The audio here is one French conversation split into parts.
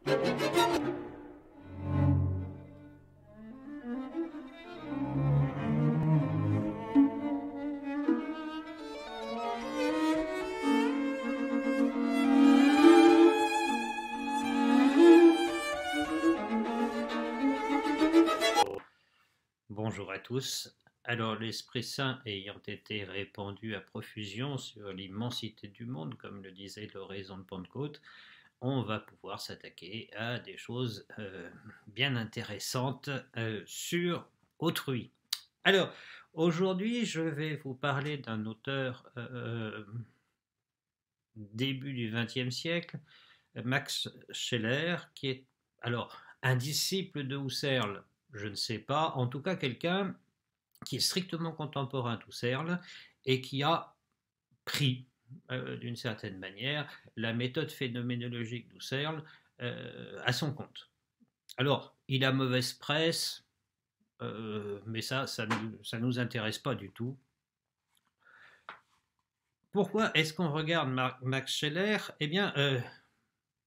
Bonjour à tous. Alors, l'Esprit Saint ayant été répandu à profusion sur l'immensité du monde, comme le disait l'oraison de Pentecôte, on va pouvoir s'attaquer à des choses bien intéressantes sur autrui. Alors, aujourd'hui, je vais vous parler d'un auteur début du XXe siècle, Max Scheler, qui est alors un disciple de Husserl, je ne sais pas, en tout cas quelqu'un qui est strictement contemporain d'Husserl et qui a pris, d'une certaine manière, la méthode phénoménologique d'Husserl à son compte. Alors, il a mauvaise presse, mais ça ne nous intéresse pas du tout. Pourquoi est-ce qu'on regarde Max Scheler? Eh bien,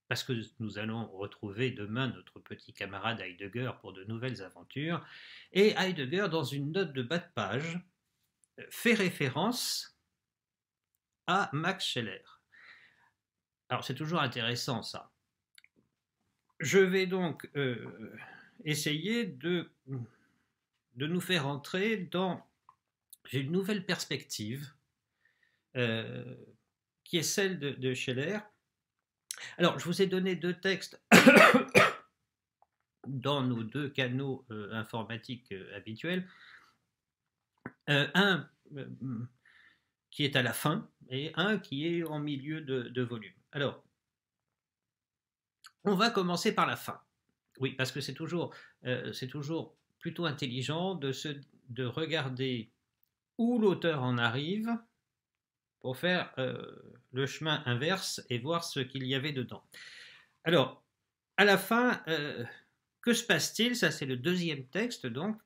parce que nous allons retrouver demain notre petit camarade Heidegger pour de nouvelles aventures. Et Heidegger, dans une note de bas de page, fait référence à Max Scheler. Alors c'est toujours intéressant ça. Je vais donc essayer de nous faire entrer dans une nouvelle perspective qui est celle de Scheler. Alors je vous ai donné deux textes dans nos deux canaux informatiques habituels. Un qui est à la fin et un qui est en milieu de volume. Alors, on va commencer par la fin. Oui, parce que c'est toujours plutôt intelligent de regarder où l'auteur en arrive pour faire le chemin inverse et voir ce qu'il y avait dedans. Alors, à la fin, que se passe-t-il? Ça, c'est le deuxième texte, donc.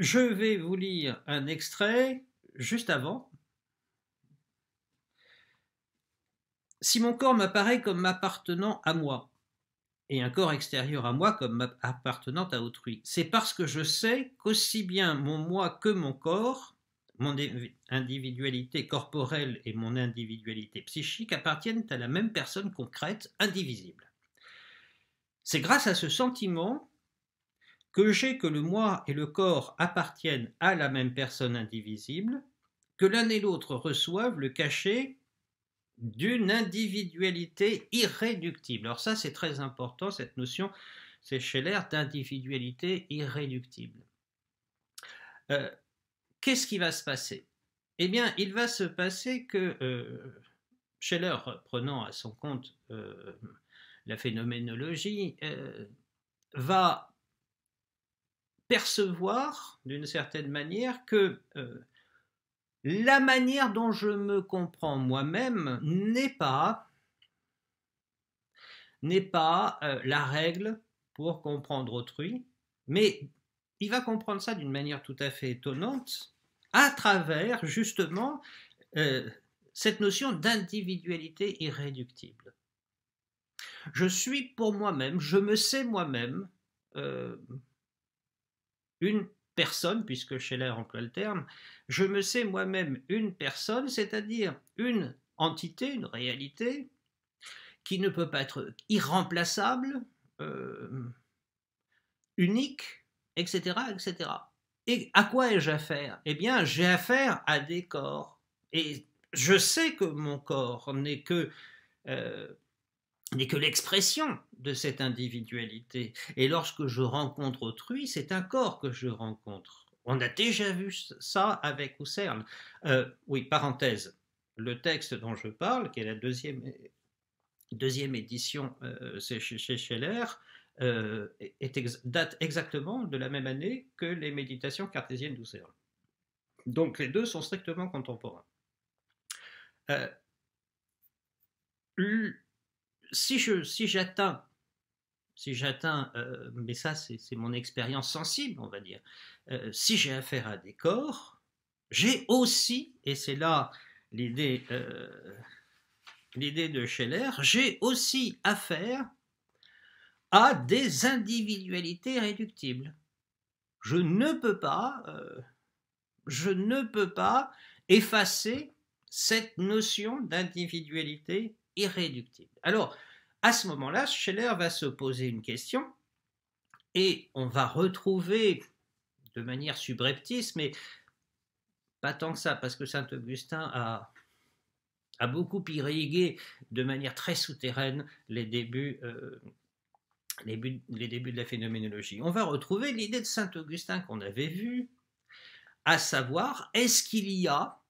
Je vais vous lire un extrait juste avant. Si mon corps m'apparaît comme m'appartenant à moi, et un corps extérieur à moi comme appartenant à autrui, c'est parce que je sais qu'aussi bien mon moi que mon corps, mon individualité corporelle et mon individualité psychique appartiennent à la même personne concrète, indivisible. C'est grâce à ce sentiment que j'ai que le moi et le corps appartiennent à la même personne indivisible, que l'un et l'autre reçoivent le cachet d'une individualité irréductible. Alors ça, c'est très important, cette notion, c'est Scheler, d'individualité irréductible. Qu'est-ce qui va se passer? Eh bien, il va se passer que Scheler, prenant à son compte la phénoménologie, va percevoir, d'une certaine manière, que la manière dont je me comprends moi-même n'est pas la règle pour comprendre autrui, mais il va comprendre ça d'une manière tout à fait étonnante à travers justement cette notion d'individualité irréductible. Je suis pour moi-même, je me sais moi-même une personne, puisque Scheler emploie le terme, je me sais moi-même une personne, c'est-à-dire une entité, une réalité, qui ne peut pas être irremplaçable, unique, etc., etc. Et à quoi ai-je affaire? Eh bien, j'ai affaire à des corps. Et je sais que mon corps n'est que l'expression de cette individualité. Et lorsque je rencontre autrui, c'est un corps que je rencontre. On a déjà vu ça avec Husserl. Oui, parenthèse, le texte dont je parle, qui est la deuxième édition c'est chez Scheler, date exactement de la même année que les méditations cartésiennes d'Husserl. Donc les deux sont strictement contemporains. Si j'atteins, mais ça c'est mon expérience sensible, on va dire, si j'ai affaire à des corps, j'ai aussi, et c'est là l'idée l'idée de Scheller, j'ai aussi affaire à des individualités réductibles. Je ne peux pas effacer cette notion d'individualité irréductible. Alors, à ce moment-là, Scheller va se poser une question et on va retrouver de manière subreptice, mais pas tant que ça, parce que Saint-Augustin a beaucoup irrigué de manière très souterraine les débuts de la phénoménologie. On va retrouver l'idée de Saint-Augustin qu'on avait vue, à savoir, est-ce qu'il y a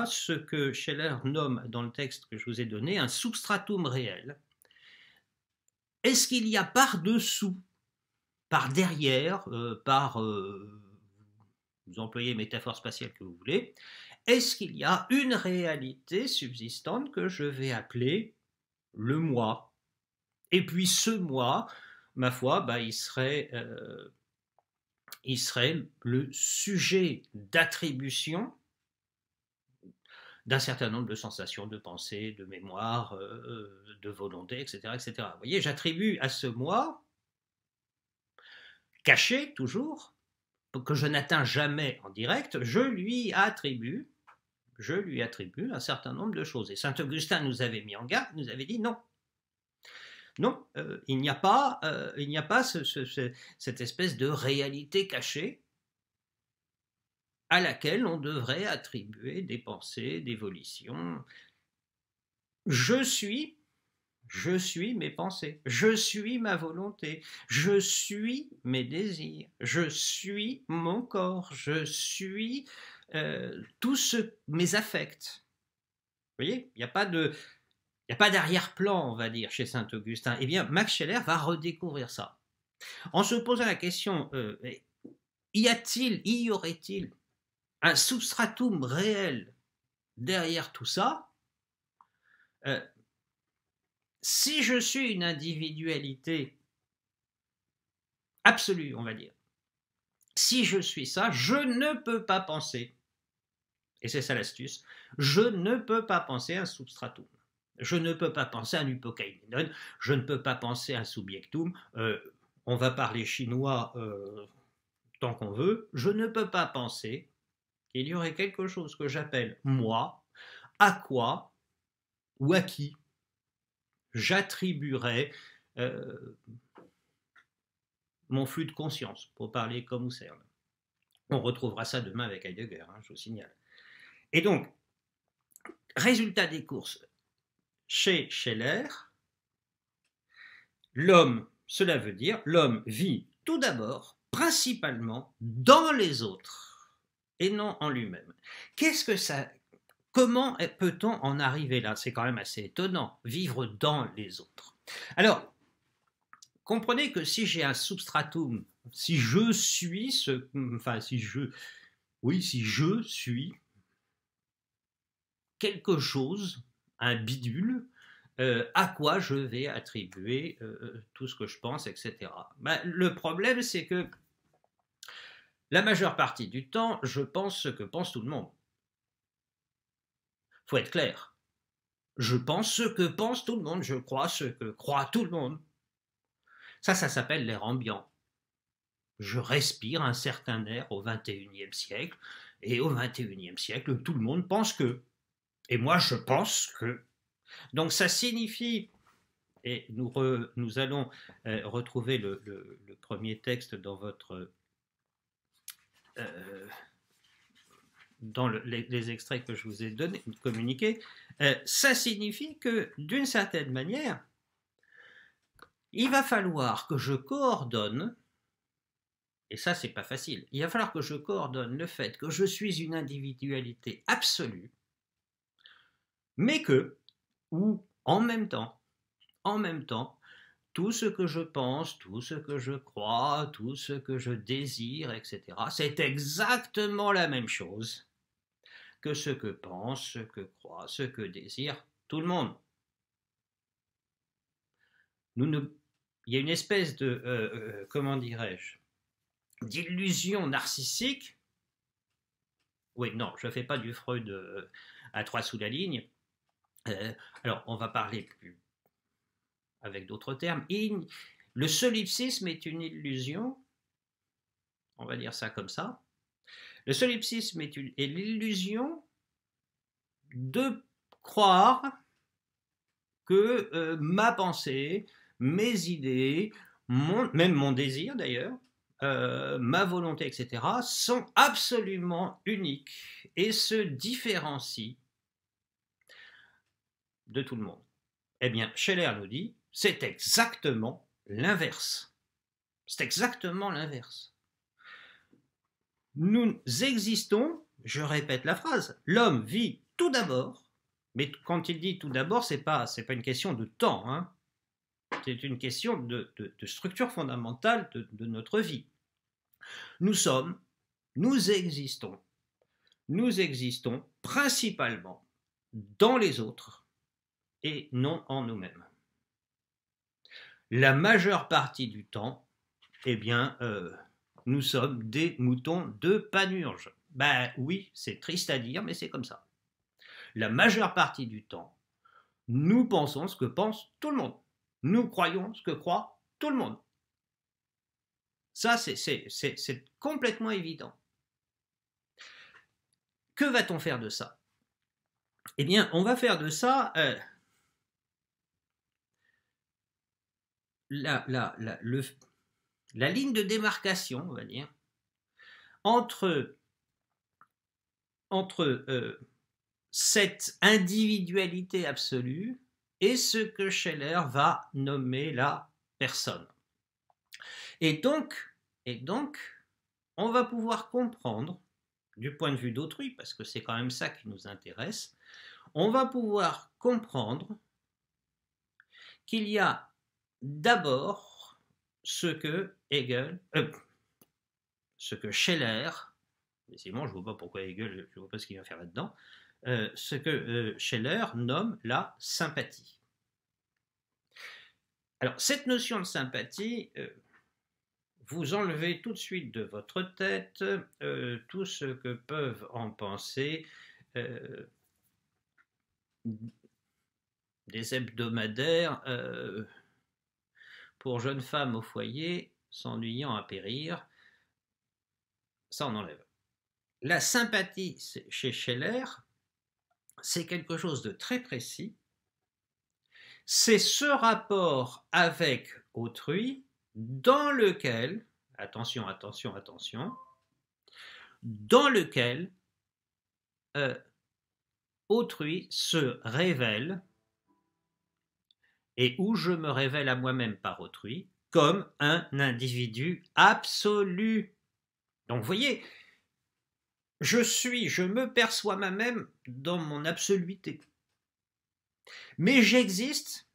ce que Scheller nomme dans le texte que je vous ai donné un substratum réel? Est-ce qu'il y a par-dessous, par derrière, vous employez métaphore spatiale que vous voulez, est-ce qu'il y a une réalité subsistante que je vais appeler le moi? Et puis ce moi, ma foi, il serait le sujet d'attribution d'un certain nombre de sensations, de pensées, de mémoire, de volonté, etc., etc. Vous voyez, j'attribue à ce moi, caché toujours, que je n'atteins jamais en direct, je lui attribue un certain nombre de choses. Et Saint-Augustin nous avait mis en garde, nous avait dit non. Non, il n'y a pas cette espèce de réalité cachée à laquelle on devrait attribuer des pensées, des volitions. Je suis mes pensées, je suis ma volonté, je suis mes désirs, je suis mon corps, je suis mes affects. Vous voyez, il n'y a pas d'arrière-plan, on va dire, chez Saint-Augustin. Eh bien, Max Scheller va redécouvrir ça. En se posant la question, y aurait-il un substratum réel derrière tout ça? Si je suis une individualité absolue, on va dire, si je suis ça, je ne peux pas penser, et c'est ça l'astuce, je ne peux pas penser à un substratum. Je ne peux pas penser à un hypokaimenon, je ne peux pas penser à un subjectum, on va parler chinois tant qu'on veut, je ne peux pas penser qu'il y aurait quelque chose que j'appelle moi, à quoi ou à qui j'attribuerais mon flux de conscience, pour parler comme Husserl. On retrouvera ça demain avec Heidegger, je vous signale. Et donc, résultat des courses, chez Scheller, l'homme, cela veut dire, l'homme vit tout d'abord, principalement, dans les autres, et non en lui-même. Comment peut-on en arriver là? C'est quand même assez étonnant, vivre dans les autres. Alors, comprenez que si j'ai un substratum, si je suis quelque chose, un bidule, à quoi je vais attribuer tout ce que je pense, etc. Le problème, c'est que la majeure partie du temps, je pense ce que pense tout le monde. Il faut être clair. Je pense ce que pense tout le monde, je crois ce que croit tout le monde. Ça s'appelle l'air ambiant. Je respire un certain air au XXIe siècle, et au XXIe siècle, tout le monde pense que. Et moi, je pense que. Donc ça signifie, et nous allons retrouver le premier texte dans votre... dans les extraits que je vous ai communiqués, ça signifie que, d'une certaine manière, il va falloir que je coordonne, et ça c'est pas facile, il va falloir que je coordonne le fait que je suis une individualité absolue, mais que, ou en même temps, tout ce que je pense, tout ce que je crois, tout ce que je désire, etc., c'est exactement la même chose que ce que pense, ce que croit, ce que désire tout le monde. Il y a une espèce de, comment dirais-je, d'illusion narcissique. Oui, non, je ne fais pas du Freud à 3 sous la ligne. Alors, on va parler avec d'autres termes. Le solipsisme est une illusion, on va dire ça comme ça. Le solipsisme est l'illusion de croire que ma pensée, mes idées, même mon désir d'ailleurs, ma volonté, etc., sont absolument uniques et se différencient de tout le monde. Eh bien, Scheller nous dit, c'est exactement l'inverse. C'est exactement l'inverse. Nous existons, je répète la phrase, l'homme vit tout d'abord, mais quand il dit tout d'abord, c'est pas une question de temps, hein. C'est une question de structure fondamentale de notre vie. Nous existons principalement dans les autres et non en nous-mêmes. La majeure partie du temps, eh bien, nous sommes des moutons de Panurge. Ben oui, c'est triste à dire, mais c'est comme ça. La majeure partie du temps, nous pensons ce que pense tout le monde. Nous croyons ce que croit tout le monde. Ça, c'est complètement évident. Que va-t-on faire de ça? Eh bien, on va faire de ça la ligne de démarcation, on va dire, entre cette individualité absolue et ce que Scheller va nommer la personne. Et donc, on va pouvoir comprendre, du point de vue d'autrui, parce que c'est quand même ça qui nous intéresse, on va pouvoir comprendre qu'il y a d'abord ce que Scheller, décidément je ne vois pas pourquoi Hegel, je ne vois pas ce qu'il va faire là-dedans, ce que Scheller nomme la sympathie. Alors, cette notion de sympathie, vous enlevez tout de suite de votre tête tout ce que peuvent en penser des hebdomadaires pour jeunes femmes au foyer s'ennuyant à périr. Ça, on enlève. La sympathie chez Scheller, c'est quelque chose de très précis. C'est ce rapport avec autrui dans lequel, attention, dans lequel autrui se révèle et où je me révèle à moi-même par autrui comme un individu absolu. Donc vous voyez, je me perçois moi-même dans mon absoluité. Mais j'existe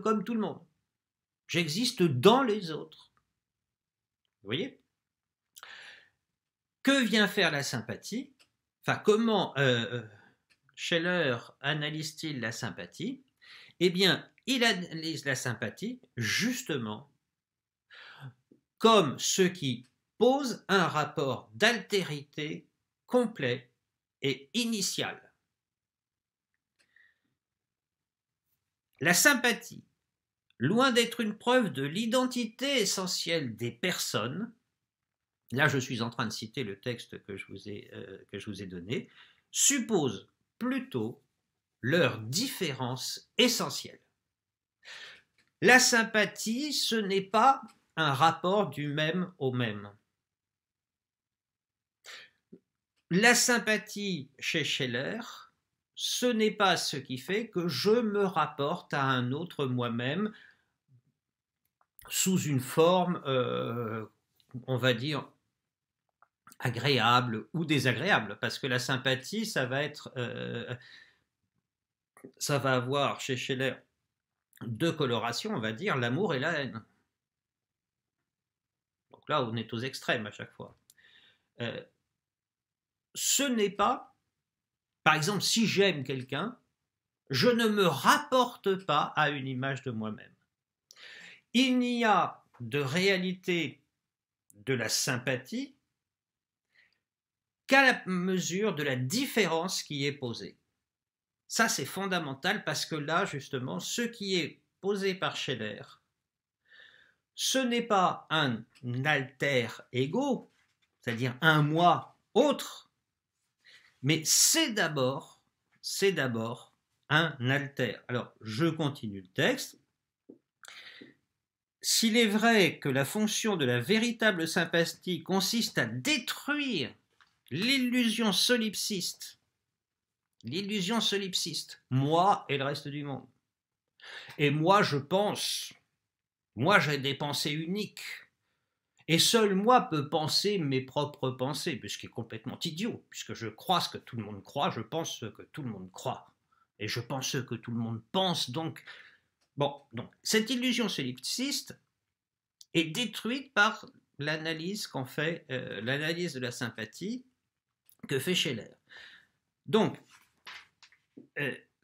comme tout le monde. J'existe dans les autres. Vous voyez? Que vient faire la sympathie? Enfin, comment Scheller analyse-t-il la sympathie? Eh bien, il analyse la sympathie justement comme ce qui pose un rapport d'altérité complet et initial. La sympathie, loin d'être une preuve de l'identité essentielle des personnes, là je suis en train de citer le texte que je vous ai donné, suppose plutôt leur différence essentielle. La sympathie, ce n'est pas un rapport du même au même. La sympathie chez Scheller, ce n'est pas ce qui fait que je me rapporte à un autre moi-même sous une forme, on va dire, agréable ou désagréable, parce que la sympathie, ça va avoir chez Scheller deux colorations, on va dire, l'amour et la haine. Donc là, on est aux extrêmes à chaque fois. Ce n'est pas, par exemple, si j'aime quelqu'un, je ne me rapporte pas à une image de moi-même. Il n'y a de réalité de la sympathie qu'à la mesure de la différence qui est posée. Ça, c'est fondamental parce que là, justement, ce qui est posé par Scheller, ce n'est pas un alter ego, c'est-à-dire un moi autre, mais c'est d'abord un alter. Alors, je continue le texte. S'il est vrai que la fonction de la véritable sympathie consiste à détruire l'illusion solipsiste, moi et le reste du monde, et moi je pense, moi j'ai des pensées uniques, et seul moi peux penser mes propres pensées, ce qui est complètement idiot, puisque je crois ce que tout le monde croit, je pense ce que tout le monde croit, et je pense ce que tout le monde pense, donc, bon, donc cette illusion solipsiste est détruite par l'analyse qu'en fait, l'analyse de la sympathie que fait Scheller. Donc,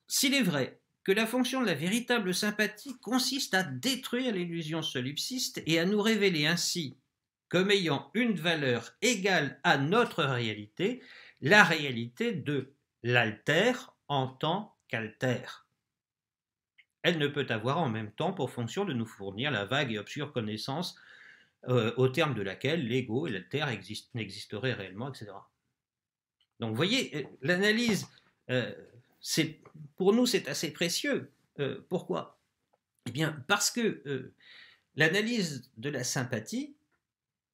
s'il est vrai que la fonction de la véritable sympathie consiste à détruire l'illusion solipsiste et à nous révéler ainsi comme ayant une valeur égale à notre réalité, la réalité de l'alter en tant qu'alter. Elle ne peut avoir en même temps pour fonction de nous fournir la vague et obscure connaissance au terme de laquelle l'ego et l'alter n'existeraient réellement, etc. Donc vous voyez, l'analyse, pour nous c'est assez précieux. Pourquoi? Eh bien parce que l'analyse de la sympathie,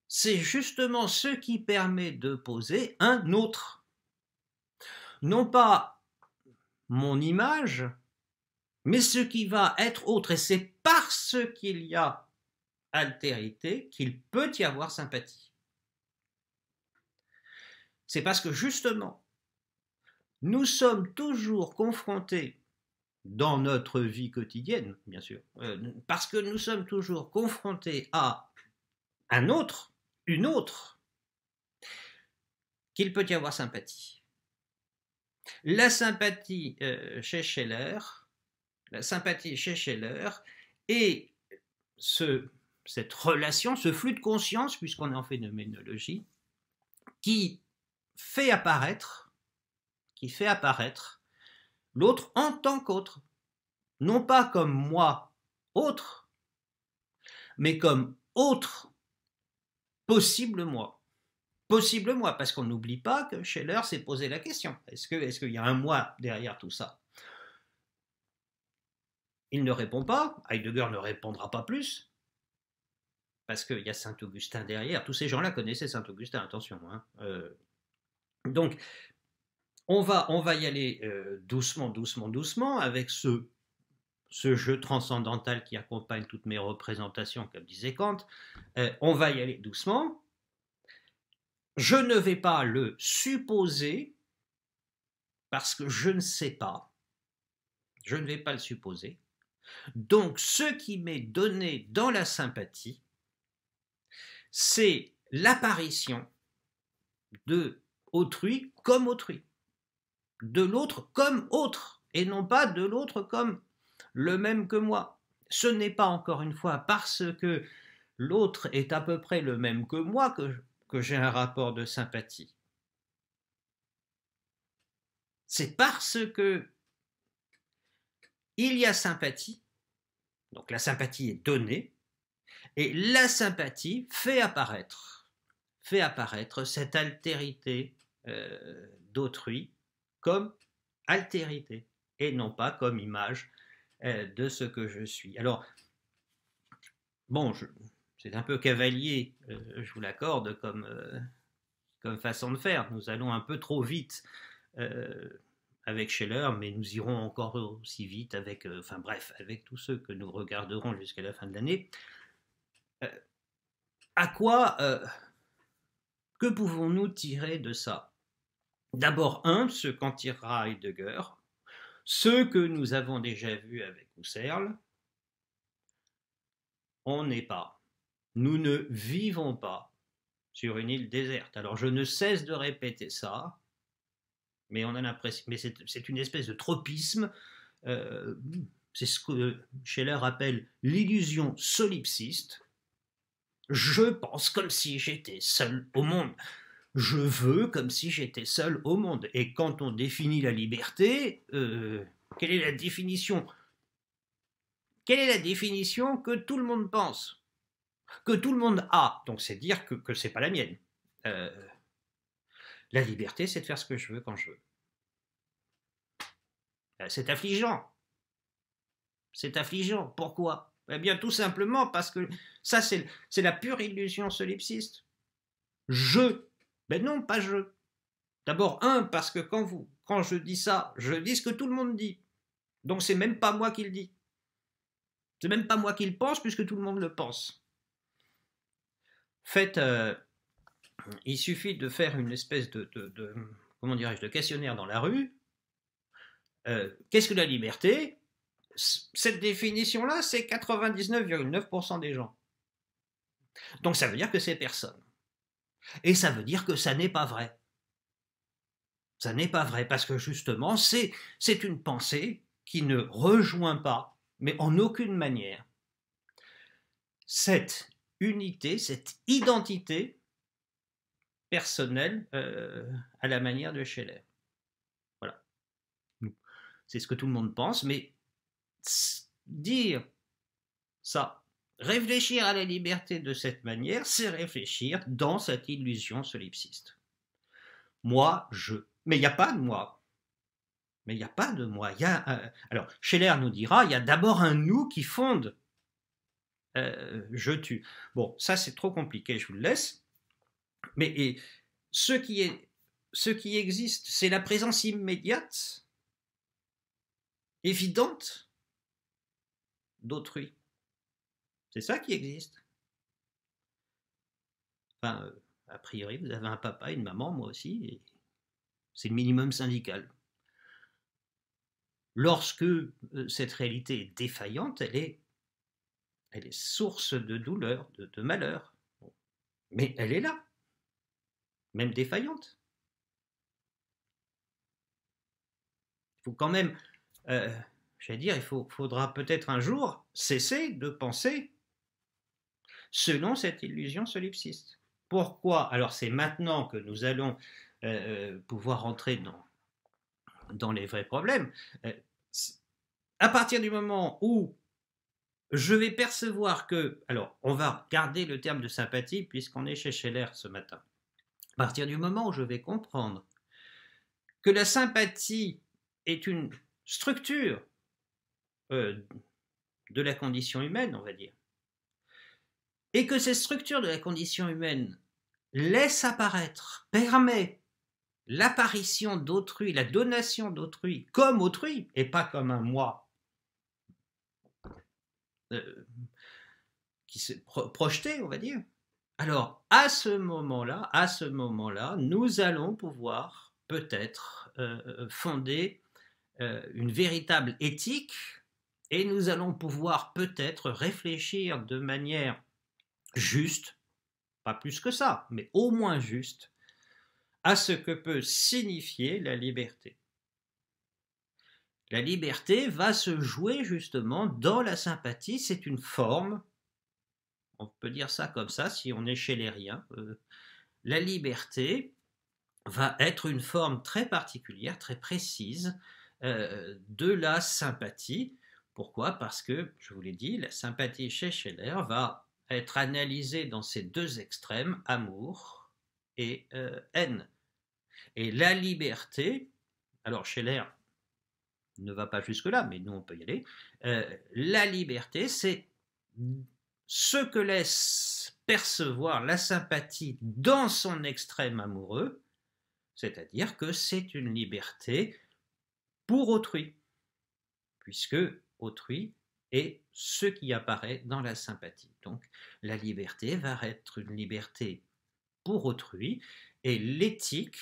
c'est justement ce qui permet de poser un autre. Non pas mon image, mais ce qui va être autre. Et c'est parce qu'il y a altérité qu'il peut y avoir sympathie. C'est parce que justement, nous sommes toujours confrontés dans notre vie quotidienne, bien sûr, parce que nous sommes toujours confrontés à un autre, une autre, qu'il peut y avoir sympathie. La sympathie chez Scheller et cette relation, ce flux de conscience, puisqu'on est en phénoménologie, qui fait apparaître l'autre en tant qu'autre, non pas comme moi autre, mais comme autre possible moi. Possible moi, parce qu'on n'oublie pas que Scheller s'est posé la question. Est-ce qu'il y a un moi derrière tout ça? Il ne répond pas, Heidegger ne répondra pas plus, parce qu'il y a Saint-Augustin derrière. Tous ces gens-là connaissaient Saint-Augustin, attention. Hein. Donc, on va y aller doucement, avec ce jeu transcendantal qui accompagne toutes mes représentations, comme disait Kant. On va y aller doucement. Je ne vais pas le supposer, parce que je ne sais pas. Je ne vais pas le supposer. Donc, ce qui m'est donné dans la sympathie, c'est l'apparition de autrui comme autrui, de l'autre comme autre, et non pas de l'autre comme le même que moi. Ce n'est pas, encore une fois, parce que l'autre est à peu près le même que moi que j'ai un rapport de sympathie. C'est parce que il y a sympathie, donc la sympathie est donnée, et la sympathie fait apparaître cette altérité d'autrui comme altérité, et non pas comme image de ce que je suis. Alors, bon, c'est un peu cavalier, je vous l'accorde, comme façon de faire. Nous allons un peu trop vite avec Scheller, mais nous irons encore aussi vite avec, avec tous ceux que nous regarderons jusqu'à la fin de l'année. Que pouvons-nous tirer de ça? D'abord, ce qu'en tirera Heidegger, ce que nous avons déjà vu avec Husserl, nous ne vivons pas sur une île déserte. Alors je ne cesse de répéter ça, mais on a l'impression, mais c'est une espèce de tropisme, c'est ce que Scheller appelle l'illusion solipsiste. Je pense comme si j'étais seul au monde. je veux comme si j'étais seul au monde. Et quand on définit la liberté, quelle est la définition? Quelle est la définition que tout le monde pense, que tout le monde a? Donc c'est dire que c'est pas la mienne. La liberté, c'est de faire ce que je veux quand je veux. C'est affligeant. C'est affligeant. Pourquoi? Eh bien, tout simplement parce que ça, c'est la pure illusion solipsiste. Je. Ben non, pas je. D'abord, parce que quand je dis ça, je dis ce que tout le monde dit. Donc, c'est même pas moi qui le dis. C'est même pas moi qui le pense, puisque tout le monde le pense. Faites, il suffit de faire une espèce comment dirais-je, de questionnaire dans la rue. Qu'est-ce que la liberté? Cette définition-là, c'est 99,9% des gens. Donc ça veut dire que c'est personne. Et ça veut dire que ça n'est pas vrai. Ça n'est pas vrai, parce que justement, c'est une pensée qui ne rejoint pas, mais en aucune manière, cette unité, cette identité personnelle à la manière de Scheller. Voilà. C'est ce que tout le monde pense, mais dire ça, réfléchir à la liberté de cette manière, c'est réfléchir dans cette illusion solipsiste. Moi, je. Mais il n'y a pas de moi. Mais il n'y a pas de moi. Alors, Scheller nous dira, il y a d'abord un nous qui fonde je tue. Bon, ça c'est trop compliqué, je vous le laisse. Mais ce qui existe, c'est la présence immédiate, évidente, d'autrui. C'est ça qui existe. Enfin, a priori, vous avez un papa, une maman, moi aussi, et c'est le minimum syndical. Lorsque cette réalité est défaillante, elle est source de douleur, de malheur. Mais elle est là, même défaillante. Il faut quand même, j'allais dire, faudra peut-être un jour cesser de penser selon cette illusion solipsiste. Pourquoi? Alors c'est maintenant que nous allons pouvoir entrer dans les vrais problèmes. À partir du moment où je vais percevoir que, alors on va garder le terme de sympathie puisqu'on est chez Scheller ce matin. À partir du moment où je vais comprendre que la sympathie est une structure de la condition humaine, on va dire, et que cette structure de la condition humaine laisse apparaître, permet l'apparition d'autrui, la donation d'autrui comme autrui, et pas comme un moi qui s'est projeté, on va dire. Alors, à ce moment-là, nous allons pouvoir peut-être fonder une véritable éthique et nous allons pouvoir peut-être réfléchir de manière juste, pas plus que ça, mais au moins juste, à ce que peut signifier la liberté. La liberté va se jouer justement dans la sympathie, c'est une forme, on peut dire ça comme ça si on est schellérien, la liberté va être une forme très particulière, très précise de la sympathie. Pourquoi? Parce que, je vous l'ai dit, la sympathie chez Scheller va être analysée dans ces deux extrêmes, amour et haine. Et la liberté, alors Scheller ne va pas jusque-là, mais nous on peut y aller, la liberté c'est ce que laisse percevoir la sympathie dans son extrême amoureux, c'est-à-dire que c'est une liberté pour autrui, puisque autrui est ce qui apparaît dans la sympathie. Donc la liberté va être une liberté pour autrui, et l'éthique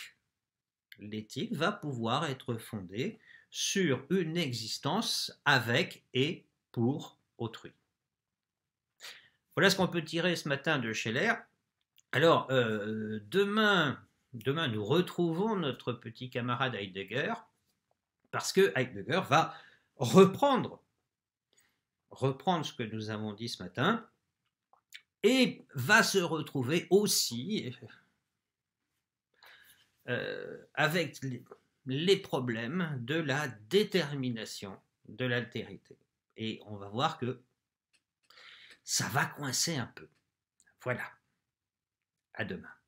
va pouvoir être fondée sur une existence avec et pour autrui. Voilà ce qu'on peut tirer ce matin de Scheller. Alors, demain, nous retrouvons notre petit camarade Heidegger, parce que Heidegger va reprendre ce que nous avons dit ce matin, et va se retrouver aussi, avec les problèmes de la détermination de l'altérité. Et on va voir que ça va coincer un peu. Voilà. À demain.